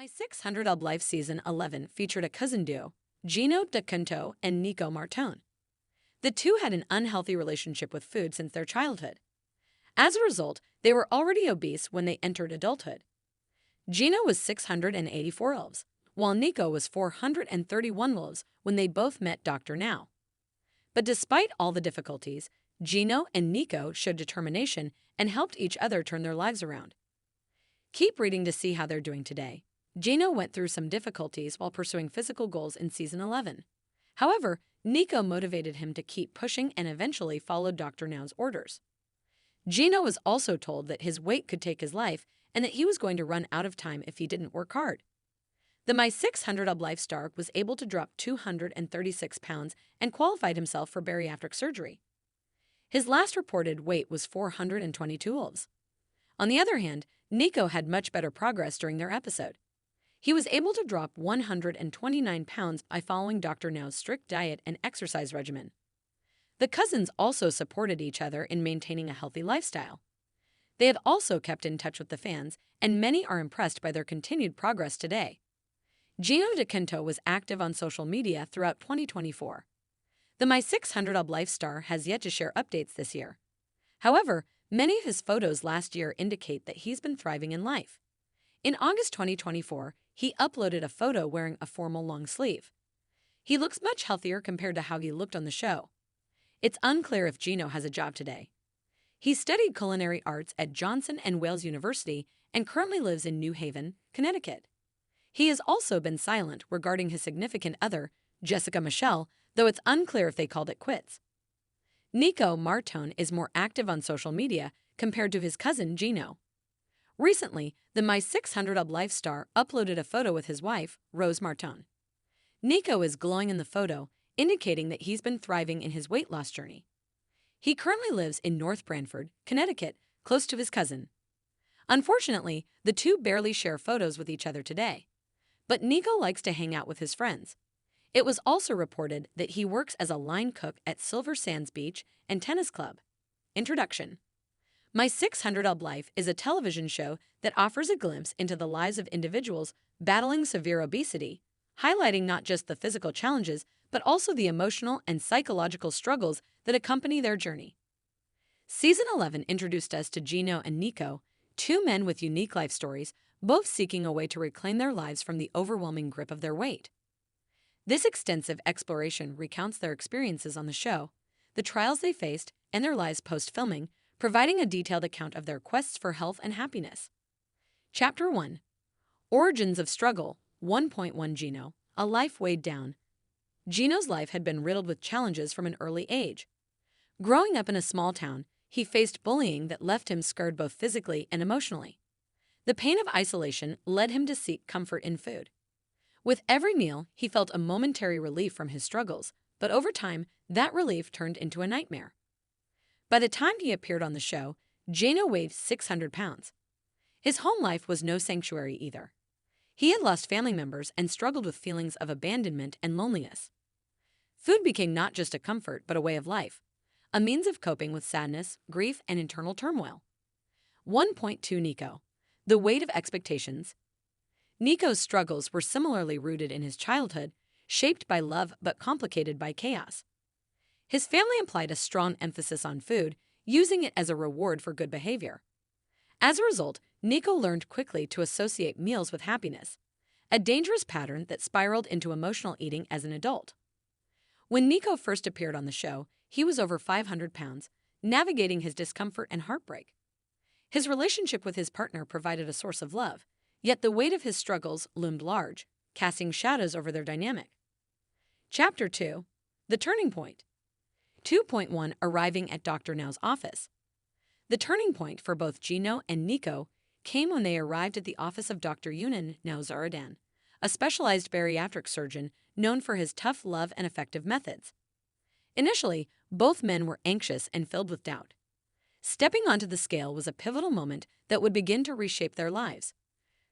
My 600 of Life Season 11 featured a cousin duo, Geno Nico and Nico Martone. The two had an unhealthy relationship with food since their childhood. As a result, they were already obese when they entered adulthood. Geno was 684 elves, while Nico was 431 elves when they both met Dr. Now. But despite all the difficulties, Geno and Nico showed determination and helped each other turn their lives around. Keep reading to see how they're doing today. Geno went through some difficulties while pursuing physical goals in Season 11. However, Nico motivated him to keep pushing and eventually followed Dr. Now's orders. Geno was also told that his weight could take his life and that he was going to run out of time if he didn't work hard. The My 600 of Life star was able to drop 236 pounds and qualified himself for bariatric surgery. His last reported weight was 422 elves. On the other hand, Nico had much better progress during their episode. He was able to drop 129 pounds by following Dr. Now's strict diet and exercise regimen. The cousins also supported each other in maintaining a healthy lifestyle. They have also kept in touch with the fans, and many are impressed by their continued progress today. Geno Nico was active on social media throughout 2024. The My 600 of Life star has yet to share updates this year. However, many of his photos last year indicate that he's been thriving in life. In August 2024, he uploaded a photo wearing a formal long sleeve. He looks much healthier compared to how he looked on the show. It's unclear if Geno has a job today. He studied culinary arts at Johnson & Wales University and currently lives in New Haven, Connecticut. He has also been silent regarding his significant other, Jessica Michelle, though it's unclear if they called it quits. Nico Martone is more active on social media compared to his cousin Geno. Recently, the My 600 of Life star uploaded a photo with his wife, Rose Martone. Nico is glowing in the photo, indicating that he's been thriving in his weight loss journey. He currently lives in North Branford, Connecticut, close to his cousin. Unfortunately, the two barely share photos with each other today. But Nico likes to hang out with his friends. It was also reported that he works as a line cook at Silver Sands Beach and Tennis Club. Introduction. My 600 of Life is a television show that offers a glimpse into the lives of individuals battling severe obesity, highlighting not just the physical challenges, but also the emotional and psychological struggles that accompany their journey. Season 11 introduced us to Geno and Nico, two men with unique life stories, both seeking a way to reclaim their lives from the overwhelming grip of their weight. This extensive exploration recounts their experiences on the show, the trials they faced, and their lives post-filming, providing a detailed account of their quests for health and happiness. Chapter 1. Origins of Struggle 1.1 Geno, a life weighed down. Geno's life had been riddled with challenges from an early age. Growing up in a small town, he faced bullying that left him scarred both physically and emotionally. The pain of isolation led him to seek comfort in food. With every meal, he felt a momentary relief from his struggles, but over time, that relief turned into a nightmare. By the time he appeared on the show, Geno weighed 600 pounds. His home life was no sanctuary either. He had lost family members and struggled with feelings of abandonment and loneliness. Food became not just a comfort, but a way of life, a means of coping with sadness, grief, and internal turmoil. 1.2 Nico. The weight of expectations. Nico's struggles were similarly rooted in his childhood, shaped by love but complicated by chaos. His family applied a strong emphasis on food, using it as a reward for good behavior. As a result, Nico learned quickly to associate meals with happiness, a dangerous pattern that spiraled into emotional eating as an adult. When Nico first appeared on the show, he was over 500 pounds, navigating his discomfort and heartbreak. His relationship with his partner provided a source of love, yet the weight of his struggles loomed large, casting shadows over their dynamic. Chapter 2. The Turning Point. 2.1 Arriving at Dr. Now's office. The turning point for both Geno and Nico came when they arrived at the office of Dr. Yunan Now, a specialized bariatric surgeon known for his tough love and effective methods. Initially, both men were anxious and filled with doubt. Stepping onto the scale was a pivotal moment that would begin to reshape their lives.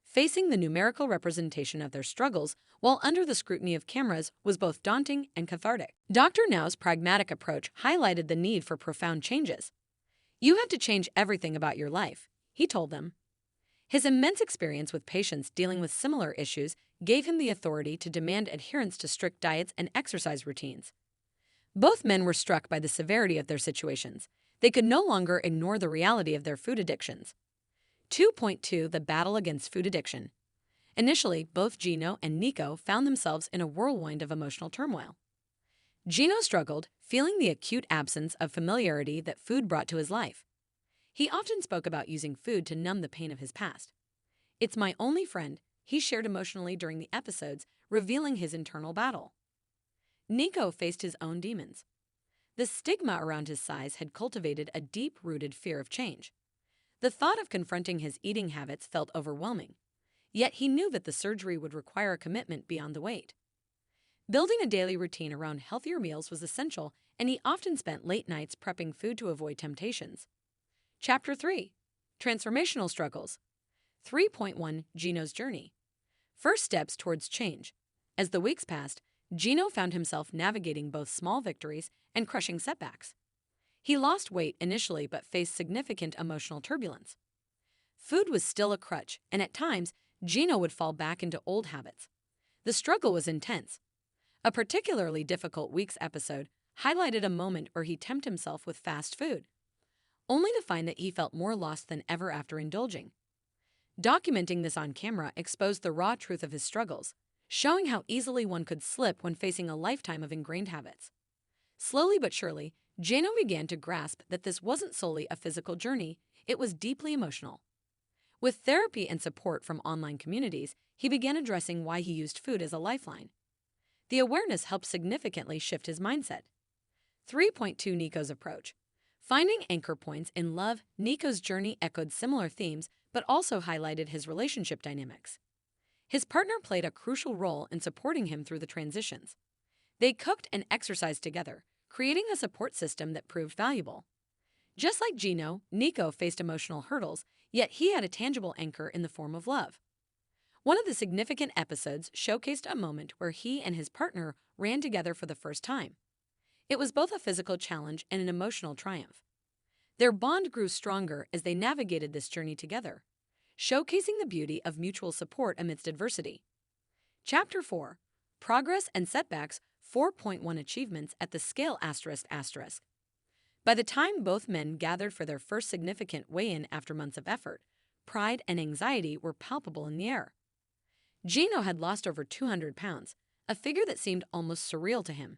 Facing the numerical representation of their struggles while under the scrutiny of cameras was both daunting and cathartic. Dr. Now's pragmatic approach highlighted the need for profound changes. "You have to change everything about your life," he told them. His immense experience with patients dealing with similar issues gave him the authority to demand adherence to strict diets and exercise routines. Both men were struck by the severity of their situations. They could no longer ignore the reality of their food addictions. 2.2 The battle against food addiction. Initially, both Geno and Nico found themselves in a whirlwind of emotional turmoil. Geno struggled, feeling the acute absence of familiarity that food brought to his life. He often spoke about using food to numb the pain of his past. "It's my only friend," he shared emotionally during the episodes, revealing his internal battle. Nico faced his own demons. The stigma around his size had cultivated a deep-rooted fear of change. The thought of confronting his eating habits felt overwhelming, yet he knew that the surgery would require a commitment beyond the weight. Building a daily routine around healthier meals was essential, and he often spent late nights prepping food to avoid temptations. Chapter 3. Transformational Struggles. 3.1 Geno's Journey. First steps towards change. As the weeks passed, Geno found himself navigating both small victories and crushing setbacks. He lost weight initially but faced significant emotional turbulence. Food was still a crutch, and at times, Geno would fall back into old habits. The struggle was intense. A particularly difficult week's episode highlighted a moment where he tempted himself with fast food, only to find that he felt more lost than ever after indulging. Documenting this on camera exposed the raw truth of his struggles, showing how easily one could slip when facing a lifetime of ingrained habits. Slowly but surely, Geno began to grasp that this wasn't solely a physical journey, it was deeply emotional. With therapy and support from online communities, he began addressing why he used food as a lifeline. The awareness helped significantly shift his mindset. 3.2 Nico's approach. Finding anchor points in love, Nico's journey echoed similar themes but also highlighted his relationship dynamics. His partner played a crucial role in supporting him through the transitions. They cooked and exercised together, creating a support system that proved valuable. Just like Geno, Nico faced emotional hurdles, yet he had a tangible anchor in the form of love. One of the significant episodes showcased a moment where he and his partner ran together for the first time. It was both a physical challenge and an emotional triumph. Their bond grew stronger as they navigated this journey together, showcasing the beauty of mutual support amidst adversity. Chapter 4. Progress and Setbacks. 4.1 Achievements at the Scale ***. By the time both men gathered for their first significant weigh-in after months of effort, pride and anxiety were palpable in the air. Geno had lost over 200 pounds, a figure that seemed almost surreal to him.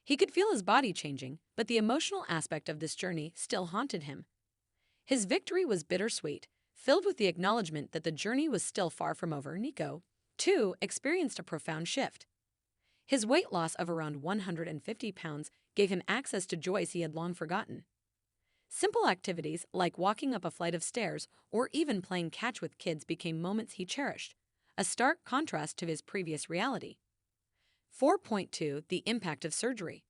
He could feel his body changing, but the emotional aspect of this journey still haunted him. His victory was bittersweet, filled with the acknowledgement that the journey was still far from over. Nico, too, experienced a profound shift. His weight loss of around 150 pounds gave him access to joys he had long forgotten. Simple activities like walking up a flight of stairs or even playing catch with kids became moments he cherished, a stark contrast to his previous reality. 4.2 The Impact of Surgery.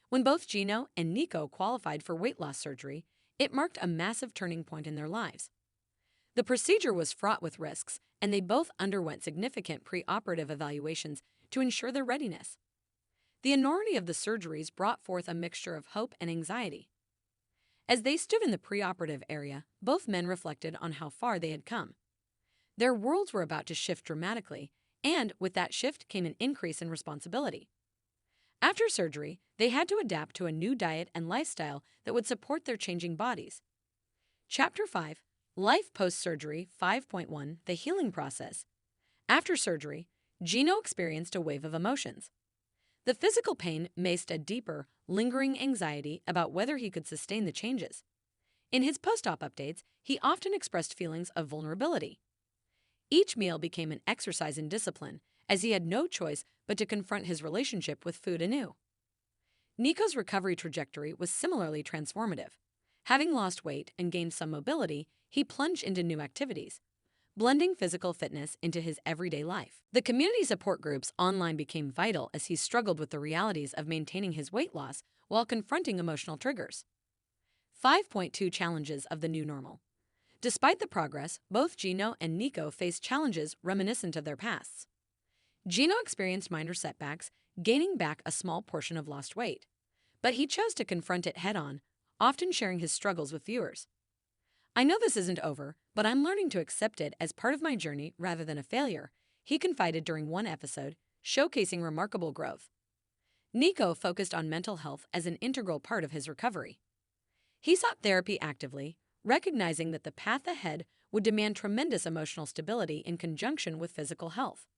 When both Geno and Nico qualified for weight loss surgery, it marked a massive turning point in their lives. The procedure was fraught with risks, and they both underwent significant preoperative evaluations to ensure their readiness. The enormity of the surgeries brought forth a mixture of hope and anxiety. As they stood in the preoperative area, both men reflected on how far they had come. Their worlds were about to shift dramatically, and with that shift came an increase in responsibility. After surgery, they had to adapt to a new diet and lifestyle that would support their changing bodies. Chapter 5. Life Post-Surgery. 5.1 The Healing Process. After surgery, Geno experienced a wave of emotions. The physical pain maced a deeper, lingering anxiety about whether he could sustain the changes. In his post-op updates, he often expressed feelings of vulnerability. Each meal became an exercise in discipline, as he had no choice but to confront his relationship with food anew. Nico's recovery trajectory was similarly transformative. Having lost weight and gained some mobility, he plunged into new activities, blending physical fitness into his everyday life. The community support groups online became vital as he struggled with the realities of maintaining his weight loss while confronting emotional triggers. 5.2 Challenges of the New Normal. Despite the progress, both Geno and Nico faced challenges reminiscent of their pasts. Geno experienced minor setbacks, gaining back a small portion of lost weight, but he chose to confront it head-on, often sharing his struggles with viewers. I know this isn't over, but I'm learning to accept it as part of my journey rather than a failure, he confided during one episode, showcasing remarkable growth. Nico focused on mental health as an integral part of his recovery. He sought therapy actively, recognizing that the path ahead would demand tremendous emotional stability in conjunction with physical health.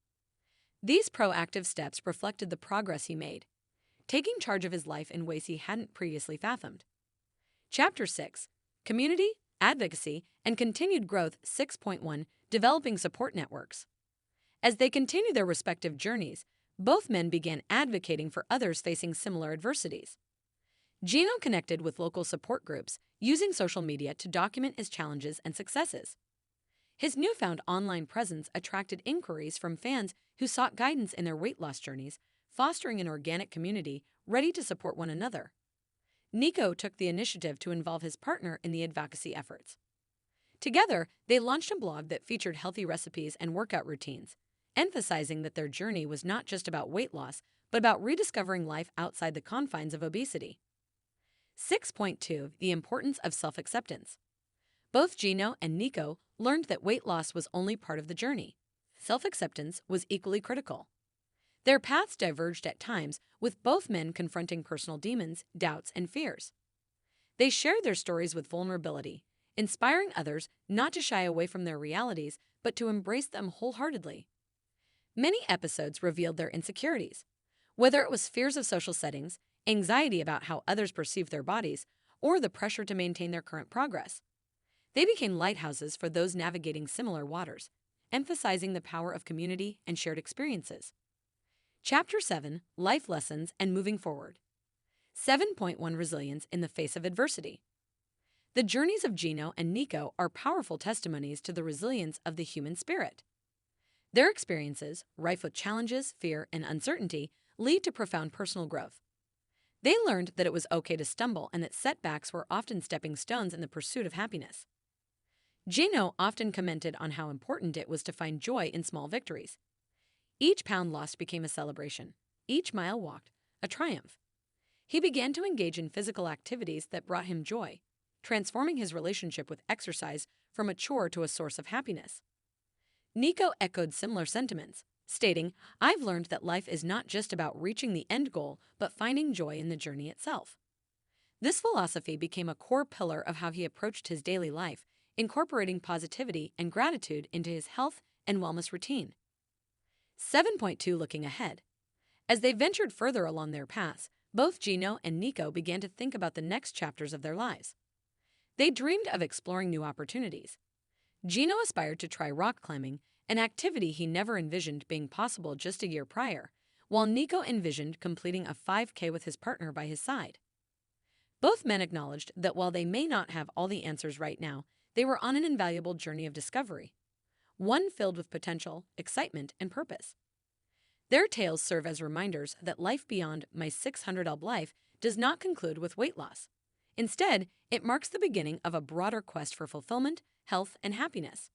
These proactive steps reflected the progress he made, taking charge of his life in ways he hadn't previously fathomed. Chapter 6: Community, Advocacy, and Continued Growth. 6.1: Developing Support Networks. As they continued their respective journeys, both men began advocating for others facing similar adversities. Geno connected with local support groups, using social media to document his challenges and successes. His newfound online presence attracted inquiries from fans who sought guidance in their weight loss journeys, fostering an organic community ready to support one another. Nico took the initiative to involve his partner in the advocacy efforts. Together, they launched a blog that featured healthy recipes and workout routines, emphasizing that their journey was not just about weight loss, but about rediscovering life outside the confines of obesity. 6.2: The Importance of Self-Acceptance. Both Geno and Nico learned that weight loss was only part of the journey. Self-acceptance was equally critical. Their paths diverged at times, with both men confronting personal demons, doubts, and fears. They shared their stories with vulnerability, inspiring others not to shy away from their realities, but to embrace them wholeheartedly. Many episodes revealed their insecurities, whether it was fears of social settings, anxiety about how others perceived their bodies, or the pressure to maintain their current progress. They became lighthouses for those navigating similar waters, emphasizing the power of community and shared experiences. Chapter 7: Life Lessons and Moving Forward. 7.1: Resilience in the Face of Adversity. The journeys of Geno and Nico are powerful testimonies to the resilience of the human spirit. Their experiences, rife with challenges, fear, and uncertainty, lead to profound personal growth. They learned that it was okay to stumble and that setbacks were often stepping stones in the pursuit of happiness. Geno often commented on how important it was to find joy in small victories. Each pound lost became a celebration, each mile walked a triumph. He began to engage in physical activities that brought him joy, transforming his relationship with exercise from a chore to a source of happiness. Nico echoed similar sentiments, stating, "I've learned that life is not just about reaching the end goal, but finding joy in the journey itself." This philosophy became a core pillar of how he approached his daily life, incorporating positivity and gratitude into his health and wellness routine. 7.2: Looking ahead. As they ventured further along their paths, both Geno and Nico began to think about the next chapters of their lives. They dreamed of exploring new opportunities. Geno aspired to try rock climbing, an activity he never envisioned being possible just a year prior, while Nico envisioned completing a 5K with his partner by his side. Both men acknowledged that while they may not have all the answers right now, they were on an invaluable journey of discovery, one filled with potential, excitement, and purpose. Their tales serve as reminders that life beyond my 600-lb life does not conclude with weight loss. Instead, it marks the beginning of a broader quest for fulfillment, health, and happiness.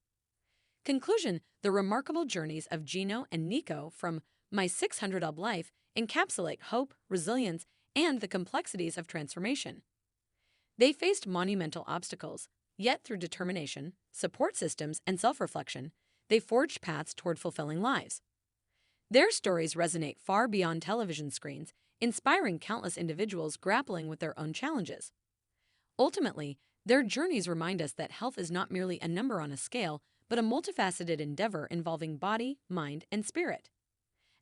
Conclusion: the remarkable journeys of Geno and Nico from my 600-lb life encapsulate hope, resilience, and the complexities of transformation. They faced monumental obstacles, yet through determination, support systems, and self-reflection, they forged paths toward fulfilling lives. Their stories resonate far beyond television screens, inspiring countless individuals grappling with their own challenges. Ultimately, their journeys remind us that health is not merely a number on a scale, but a multifaceted endeavor involving body, mind, and spirit.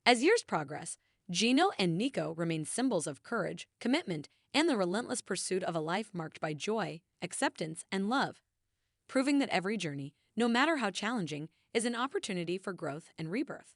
As years progress, Geno and Nico remain symbols of courage, commitment, and the relentless pursuit of a life marked by joy, acceptance, and love, proving that every journey, no matter how challenging, is an opportunity for growth and rebirth.